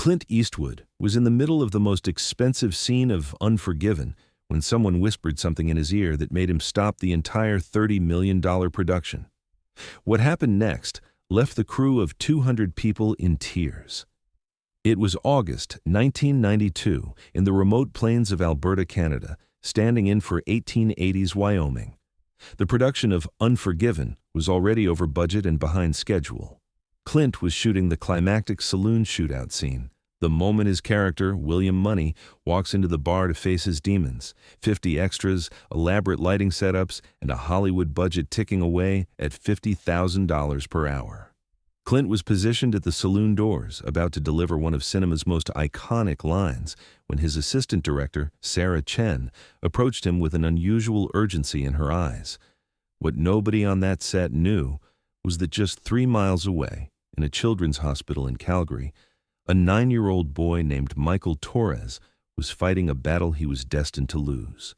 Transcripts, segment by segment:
Clint Eastwood was in the middle of the most expensive scene of Unforgiven when someone whispered something in his ear that made him stop the entire $30 million production. What happened next left the crew of 200 people in tears. It was August 1992 in the remote plains of Alberta, Canada, standing in for 1880s Wyoming. The production of Unforgiven was already over budget and behind schedule. Clint was shooting the climactic saloon shootout scene, the moment his character, William Money, walks into the bar to face his demons. 50 extras, elaborate lighting setups, and a Hollywood budget ticking away at $50,000 per hour. Clint was positioned at the saloon doors, about to deliver one of cinema's most iconic lines, when his assistant director, Sarah Chen, approached him with an unusual urgency in her eyes. What nobody on that set knew was that just 3 miles away, in a children's hospital in Calgary, a 9-year-old boy named Michael Torres was fighting a battle he was destined to lose.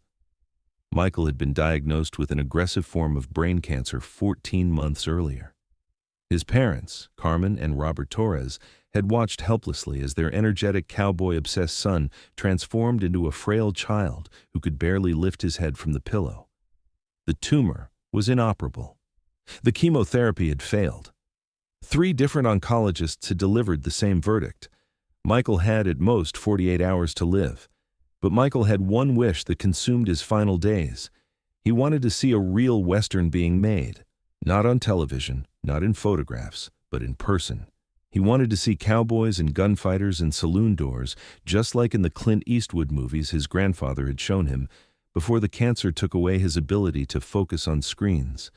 Michael had been diagnosed with an aggressive form of brain cancer 14 months earlier. His parents, Carmen and Robert Torres, had watched helplessly as their energetic cowboy-obsessed son transformed into a frail child who could barely lift his head from the pillow. The tumor was inoperable. The chemotherapy had failed. 3 different oncologists had delivered the same verdict. Michael had at most 48 hours to live. But Michael had one wish that consumed his final days. He wanted to see a real Western being made. Not on television, not in photographs, but in person. He wanted to see cowboys and gunfighters and saloon doors, just like in the Clint Eastwood movies his grandfather had shown him, before the cancer took away his ability to focus on screens.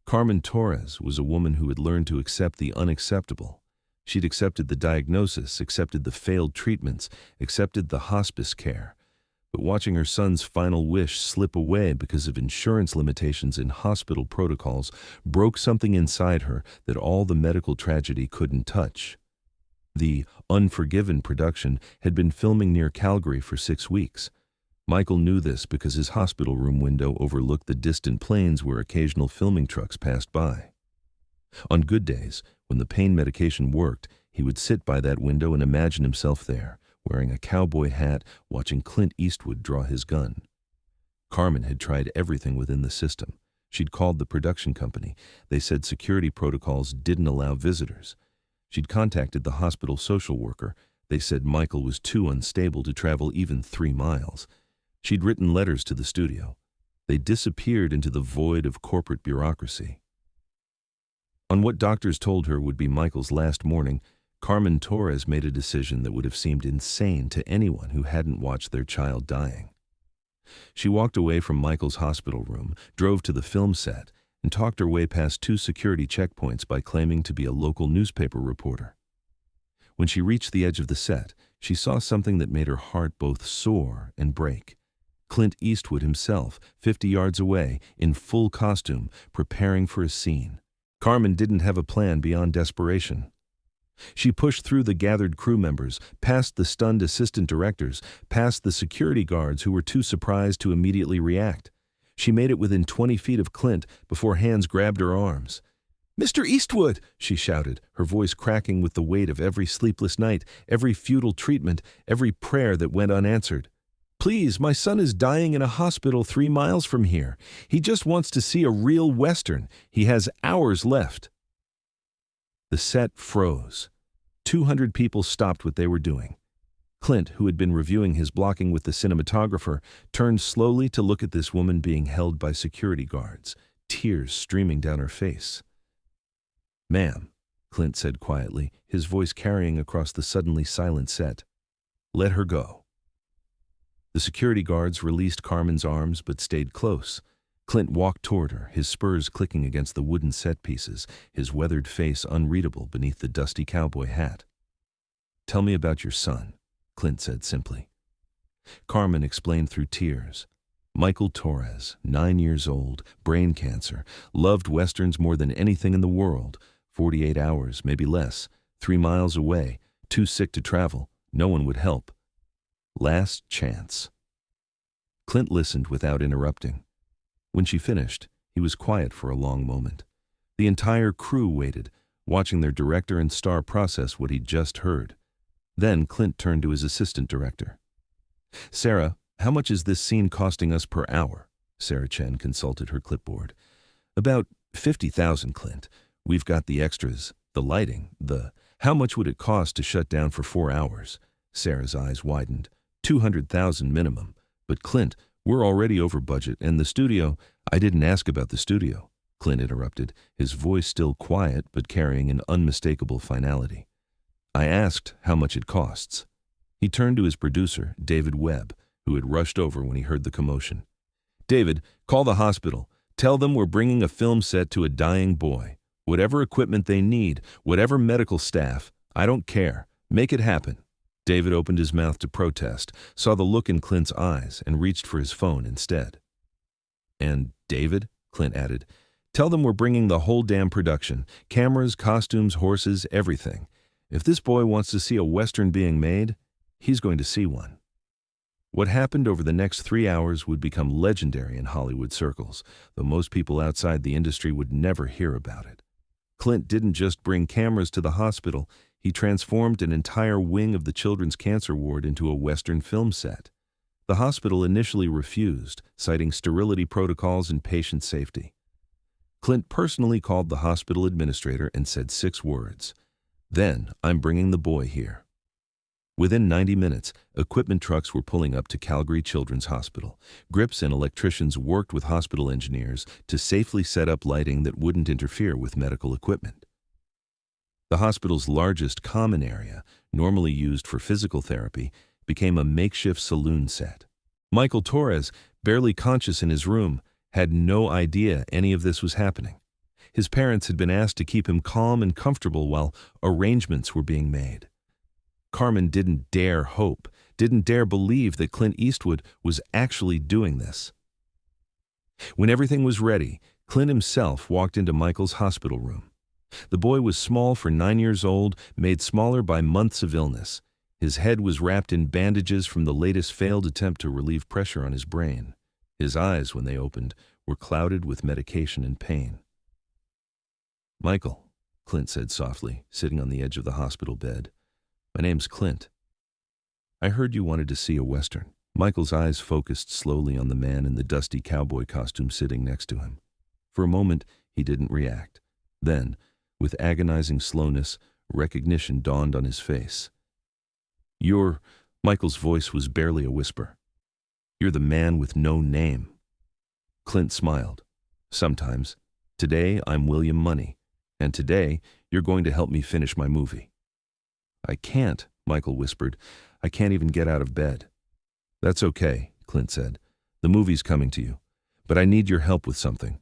Carmen Torres was a woman who had learned to accept the unacceptable. She'd accepted the diagnosis, accepted the failed treatments, accepted the hospice care. But watching her son's final wish slip away because of insurance limitations in hospital protocols broke something inside her that all the medical tragedy couldn't touch. The Unforgiven production had been filming near Calgary for 6 weeks. Michael knew this because his hospital room window overlooked the distant plains where occasional filming trucks passed by. On good days, when the pain medication worked, he would sit by that window and imagine himself there, wearing a cowboy hat, watching Clint Eastwood draw his gun. Carmen had tried everything within the system. She'd called the production company. They said security protocols didn't allow visitors. She'd contacted the hospital social worker. They said Michael was too unstable to travel even 3 miles. She'd written letters to the studio. They disappeared into the void of corporate bureaucracy. On what doctors told her would be Michael's last morning, Carmen Torres made a decision that would have seemed insane to anyone who hadn't watched their child dying. She walked away from Michael's hospital room, drove to the film set, and talked her way past 2 security checkpoints by claiming to be a local newspaper reporter. When she reached the edge of the set, she saw something that made her heart both soar and break. Clint Eastwood himself, 50 yards away, in full costume, preparing for a scene. Carmen didn't have a plan beyond desperation. She pushed through the gathered crew members, past the stunned assistant directors, past the security guards who were too surprised to immediately react. She made it within 20 feet of Clint before hands grabbed her arms. "Mr. Eastwood!" she shouted, her voice cracking with the weight of every sleepless night, every futile treatment, every prayer that went unanswered. "Please, my son is dying in a hospital 3 miles from here. He just wants to see a real Western. He has hours left." The set froze. 200 people stopped what they were doing. Clint, who had been reviewing his blocking with the cinematographer, turned slowly to look at this woman being held by security guards, tears streaming down her face. "Ma'am," Clint said quietly, his voice carrying across the suddenly silent set, "let her go." The security guards released Carmen's arms but stayed close. Clint walked toward her, his spurs clicking against the wooden set pieces, his weathered face unreadable beneath the dusty cowboy hat. "Tell me about your son," Clint said simply. Carmen explained through tears. Michael Torres, 9 years old, brain cancer, loved Westerns more than anything in the world. 48 hours, maybe less, 3 miles away, too sick to travel, no one would help. Last chance. Clint listened without interrupting. When she finished, he was quiet for a long moment. The entire crew waited, watching their director and star process what he'd just heard. Then Clint turned to his assistant director. "Sarah, how much is this scene costing us per hour?" Sarah Chen consulted her clipboard. "About 50,000, Clint. We've got the extras, the lighting, the—" "How much would it cost to shut down for 4 hours?" Sarah's eyes widened. 200,000 minimum. But Clint, we're already over budget, and the studio— "I didn't ask about the studio," Clint interrupted, his voice still quiet but carrying an unmistakable finality. "I asked how much it costs." He turned to his producer, David Webb, who had rushed over when he heard the commotion. "David, call the hospital. Tell them we're bringing a film set to a dying boy. Whatever equipment they need, whatever medical staff, I don't care. Make it happen." David opened his mouth to protest, saw the look in Clint's eyes, and reached for his phone instead. "And David," Clint added, "tell them we're bringing the whole damn production. Cameras, costumes, horses, everything. If this boy wants to see a Western being made, he's going to see one." What happened over the next 3 hours would become legendary in Hollywood circles, though most people outside the industry would never hear about it. Clint didn't just bring cameras to the hospital, he transformed an entire wing of the children's cancer ward into a Western film set. The hospital initially refused, citing sterility protocols and patient safety. Clint personally called the hospital administrator and said 6 words. "Then I'm bringing the boy here." Within 90 minutes, equipment trucks were pulling up to Calgary Children's Hospital. Grips and electricians worked with hospital engineers to safely set up lighting that wouldn't interfere with medical equipment. The hospital's largest common area, normally used for physical therapy, became a makeshift saloon set. Michael Torres, barely conscious in his room, had no idea any of this was happening. His parents had been asked to keep him calm and comfortable while arrangements were being made. Carmen didn't dare hope, didn't dare believe that Clint Eastwood was actually doing this. When everything was ready, Clint himself walked into Michael's hospital room. The boy was small for 9 years old, made smaller by months of illness. His head was wrapped in bandages from the latest failed attempt to relieve pressure on his brain. His eyes, when they opened, were clouded with medication and pain. "Michael," Clint said softly, sitting on the edge of the hospital bed. "My name's Clint. I heard you wanted to see a Western." Michael's eyes focused slowly on the man in the dusty cowboy costume sitting next to him. For a moment, he didn't react. Then, with agonizing slowness, recognition dawned on his face. "You're—" Michael's voice was barely a whisper. "You're the man with no name." Clint smiled. "Sometimes. Today, I'm William Money. And today, you're going to help me finish my movie." "I can't," Michael whispered. "I can't even get out of bed." "That's okay," Clint said. "The movie's coming to you. But I need your help with something.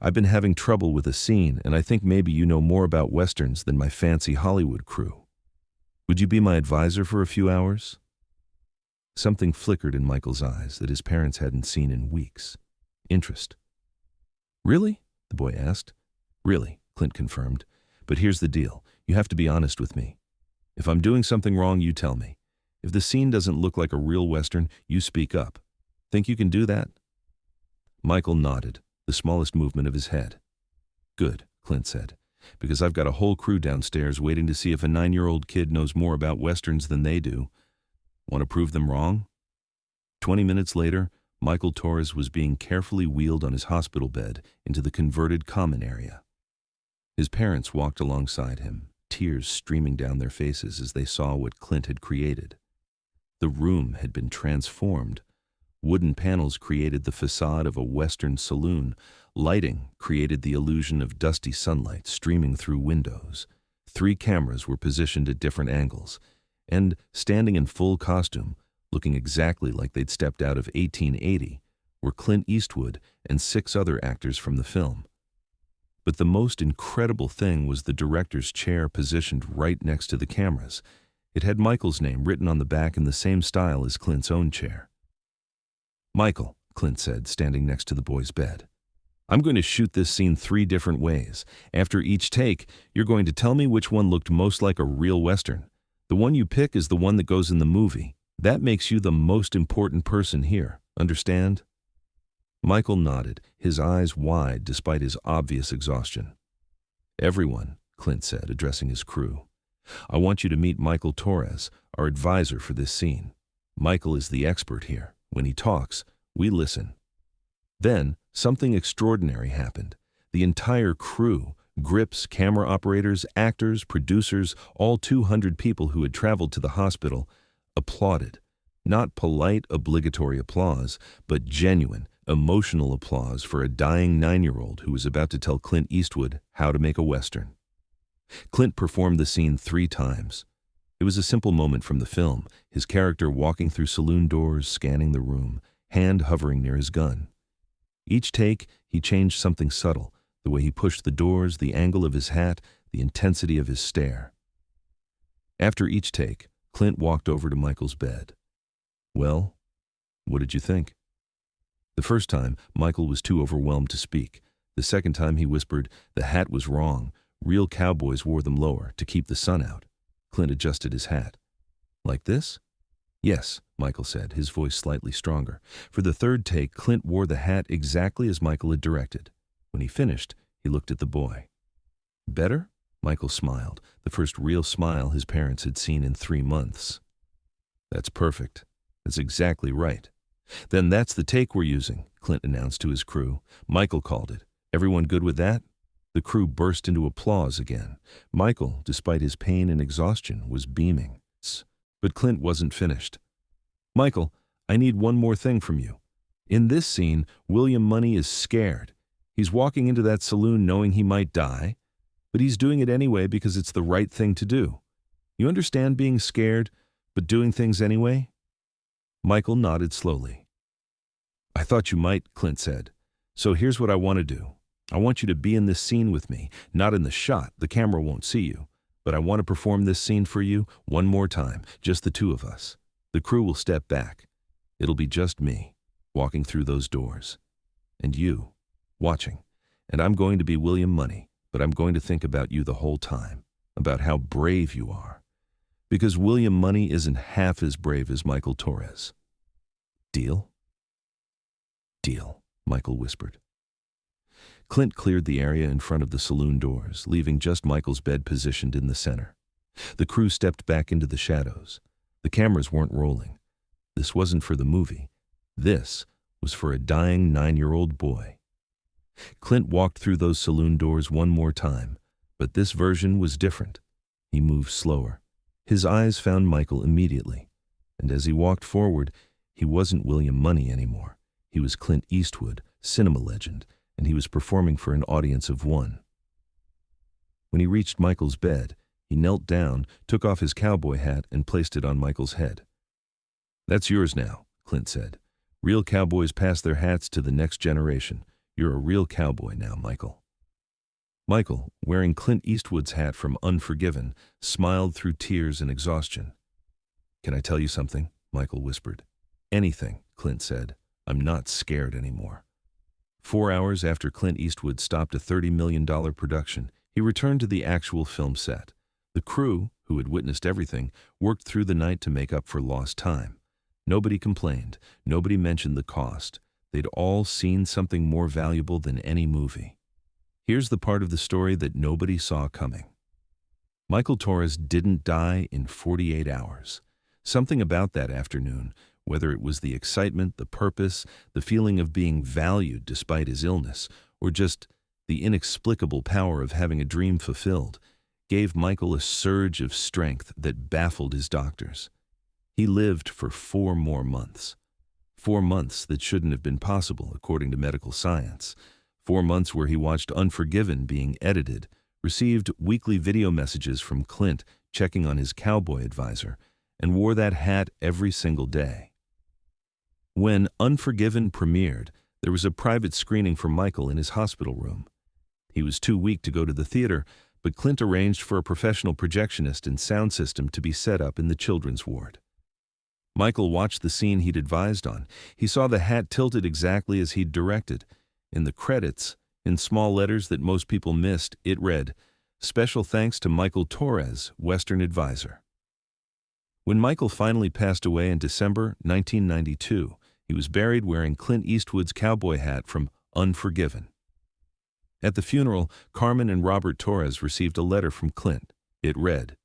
I've been having trouble with a scene, and I think maybe you know more about Westerns than my fancy Hollywood crew. Would you be my advisor for a few hours?" Something flickered in Michael's eyes that his parents hadn't seen in weeks. Interest. "Really?" the boy asked. "Really," Clint confirmed. "But here's the deal. You have to be honest with me. If I'm doing something wrong, you tell me. If the scene doesn't look like a real Western, you speak up. Think you can do that?" Michael nodded, the smallest movement of his head. "Good," Clint said, "because I've got a whole crew downstairs waiting to see if a 9-year-old kid knows more about Westerns than they do. Want to prove them wrong?" 20 minutes later, Michael Torres was being carefully wheeled on his hospital bed into the converted common area. His parents walked alongside him, tears streaming down their faces as they saw what Clint had created. The room had been transformed. Wooden panels created the facade of a Western saloon. Lighting created the illusion of dusty sunlight streaming through windows. 3 cameras were positioned at different angles. And, standing in full costume, looking exactly like they'd stepped out of 1880, were Clint Eastwood and 6 other actors from the film. But the most incredible thing was the director's chair positioned right next to the cameras. It had Michael's name written on the back in the same style as Clint's own chair. "Michael," Clint said, standing next to the boy's bed, "I'm going to shoot this scene 3 different ways. After each take, you're going to tell me which one looked most like a real Western. The one you pick is the one that goes in the movie. That makes you the most important person here. Understand?" Michael nodded, his eyes wide despite his obvious exhaustion. "Everyone," Clint said, addressing his crew. I want you to meet Michael Torres, our advisor for this scene. Michael is the expert here. When he talks, we listen." Then, something extraordinary happened. The entire crew, grips, camera operators, actors, producers, all 200 people who had traveled to the hospital, applauded. Not polite, obligatory applause, but genuine, emotional applause for a dying 9-year-old who was about to tell Clint Eastwood how to make a Western. Clint performed the scene 3 times. It was a simple moment from the film, his character walking through saloon doors, scanning the room, hand hovering near his gun. Each take, he changed something subtle, the way he pushed the doors, the angle of his hat, the intensity of his stare. After each take, Clint walked over to Michael's bed. "Well, what did you think?" The first time, Michael was too overwhelmed to speak. The second time, he whispered, "The hat was wrong. Real cowboys wore them lower, to keep the sun out." Clint adjusted his hat. "Like this?" "Yes," Michael said, his voice slightly stronger. For the third take, Clint wore the hat exactly as Michael had directed. When he finished, he looked at the boy. "Better?" Michael smiled, the first real smile his parents had seen in 3 months. "That's perfect. That's exactly right." "Then that's the take we're using," Clint announced to his crew. Michael called it. "Everyone good with that?" The crew burst into applause again. Michael, despite his pain and exhaustion, was beaming. But Clint wasn't finished. "Michael, I need one more thing from you. In this scene, William Money is scared. He's walking into that saloon knowing he might die, but he's doing it anyway because it's the right thing to do. You understand being scared, but doing things anyway?" Michael nodded slowly. "I thought you might," Clint said. "So here's what I want to do. I want you to be in this scene with me, not in the shot, the camera won't see you. But I want to perform this scene for you one more time, just the 2 of us. The crew will step back. It'll be just me, walking through those doors. And you, watching. And I'm going to be William Money, but I'm going to think about you the whole time, about how brave you are. Because William Money isn't half as brave as Michael Torres. Deal?" "Deal," Michael whispered. Clint cleared the area in front of the saloon doors, leaving just Michael's bed positioned in the center. The crew stepped back into the shadows. The cameras weren't rolling. This wasn't for the movie. This was for a dying 9-year-old boy. Clint walked through those saloon doors one more time, but this version was different. He moved slower. His eyes found Michael immediately, and as he walked forward, he wasn't William Money anymore. He was Clint Eastwood, cinema legend, and he was performing for an audience of 1. When he reached Michael's bed, he knelt down, took off his cowboy hat, and placed it on Michael's head. "That's yours now," Clint said. "Real cowboys pass their hats to the next generation. You're a real cowboy now, Michael." Michael, wearing Clint Eastwood's hat from Unforgiven, smiled through tears and exhaustion. "Can I tell you something?" Michael whispered. "Anything," Clint said. "I'm not scared anymore." 4 hours after Clint Eastwood stopped a $30 million production, he returned to the actual film set. The crew, who had witnessed everything, worked through the night to make up for lost time. Nobody complained. Nobody mentioned the cost. They'd all seen something more valuable than any movie. Here's the part of the story that nobody saw coming. Michael Torres didn't die in 48 hours. Something about that afternoon, whether it was the excitement, the purpose, the feeling of being valued despite his illness, or just the inexplicable power of having a dream fulfilled, gave Michael a surge of strength that baffled his doctors. He lived for 4 more months. 4 months that shouldn't have been possible, according to medical science. 4 months where he watched Unforgiven being edited, received weekly video messages from Clint checking on his cowboy advisor, and wore that hat every single day. When Unforgiven premiered, there was a private screening for Michael in his hospital room. He was too weak to go to the theater, but Clint arranged for a professional projectionist and sound system to be set up in the children's ward. Michael watched the scene he'd advised on. He saw the hat tilted exactly as he'd directed. In the credits, in small letters that most people missed, it read, "Special thanks to Michael Torres, Western Advisor." When Michael finally passed away in December 1992, he was buried wearing Clint Eastwood's cowboy hat from Unforgiven. At the funeral, Carmen and Robert Torres received a letter from Clint. It read,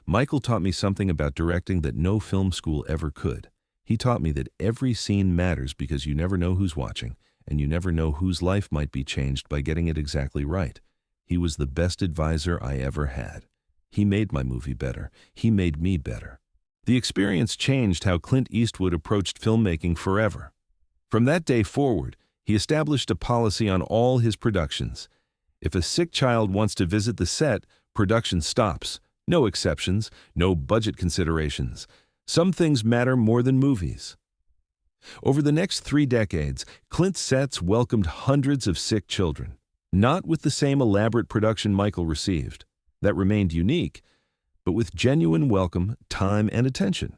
Michael taught me something about directing that no film school ever could. He taught me that every scene matters because you never know who's watching, and you never know whose life might be changed by getting it exactly right. He was the best advisor I ever had. He made my movie better. He made me better. The experience changed how Clint Eastwood approached filmmaking forever. From that day forward, he established a policy on all his productions. If a sick child wants to visit the set, production stops. No exceptions, no budget considerations. Some things matter more than movies. Over the next 3 decades, Clint's sets welcomed hundreds of sick children. Not with the same elaborate production Michael received. That remained unique, but with genuine welcome, time, and attention.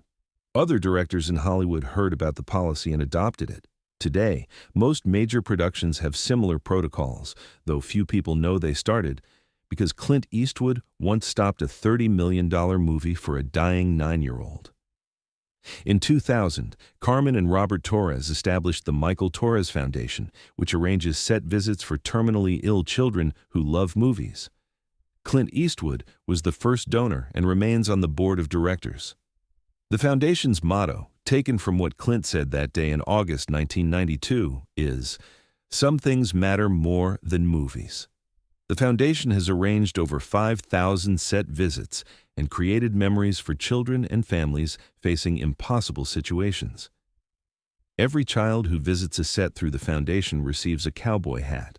Other directors in Hollywood heard about the policy and adopted it. Today, most major productions have similar protocols, though few people know they started, because Clint Eastwood once stopped a $30 million movie for a dying 9-year-old. In 2000, Carmen and Robert Torres established the Michael Torres Foundation, which arranges set visits for terminally ill children who love movies. Clint Eastwood was the first donor and remains on the board of directors. The foundation's motto, taken from what Clint said that day in August 1992, is, "Some things matter more than movies." The foundation has arranged over 5,000 set visits and created memories for children and families facing impossible situations. Every child who visits a set through the foundation receives a cowboy hat,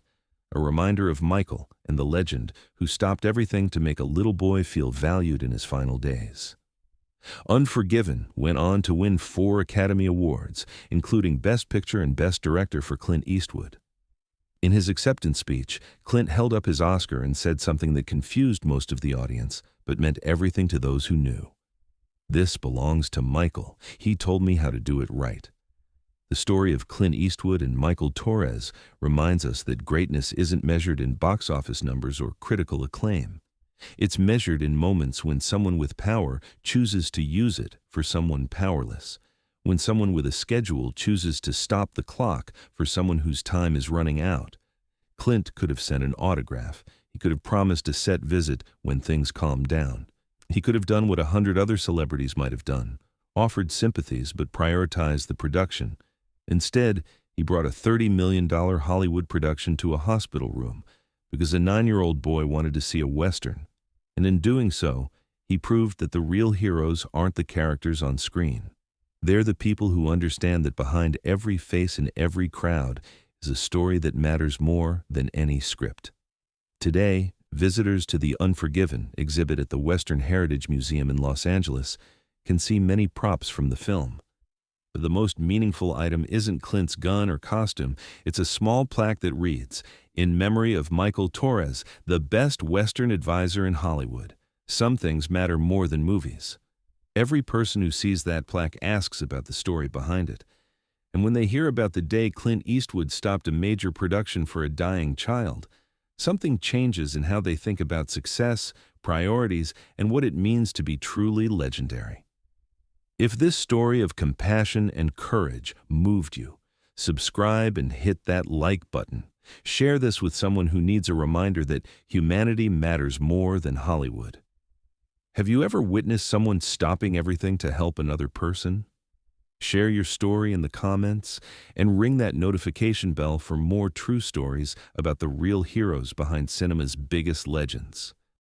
a reminder of Michael and the legend who stopped everything to make a little boy feel valued in his final days. Unforgiven went on to win 4 Academy Awards, including Best Picture and Best Director for Clint Eastwood. In his acceptance speech, Clint held up his Oscar and said something that confused most of the audience, but meant everything to those who knew. "This belongs to Michael. He told me how to do it right." The story of Clint Eastwood and Michael Torres reminds us that greatness isn't measured in box office numbers or critical acclaim. It's measured in moments when someone with power chooses to use it for someone powerless. When someone with a schedule chooses to stop the clock for someone whose time is running out. Clint could have sent an autograph. He could have promised a set visit when things calmed down. He could have done what 100 other celebrities might have done, offered sympathies but prioritized the production. Instead, he brought a $30 million Hollywood production to a hospital room because a 9-year-old boy wanted to see a Western. And in doing so, he proved that the real heroes aren't the characters on screen. They're the people who understand that behind every face in every crowd is a story that matters more than any script. Today, visitors to the Unforgiven exhibit at the Western Heritage Museum in Los Angeles can see many props from the film. But the most meaningful item isn't Clint's gun or costume. It's a small plaque that reads, "In memory of Michael Torres, the best Western advisor in Hollywood. Some things matter more than movies." Every person who sees that plaque asks about the story behind it. And when they hear about the day Clint Eastwood stopped a major production for a dying child, something changes in how they think about success, priorities, and what it means to be truly legendary. If this story of compassion and courage moved you, subscribe and hit that like button. Share this with someone who needs a reminder that humanity matters more than Hollywood. Have you ever witnessed someone stopping everything to help another person? Share your story in the comments and ring that notification bell for more true stories about the real heroes behind cinema's biggest legends.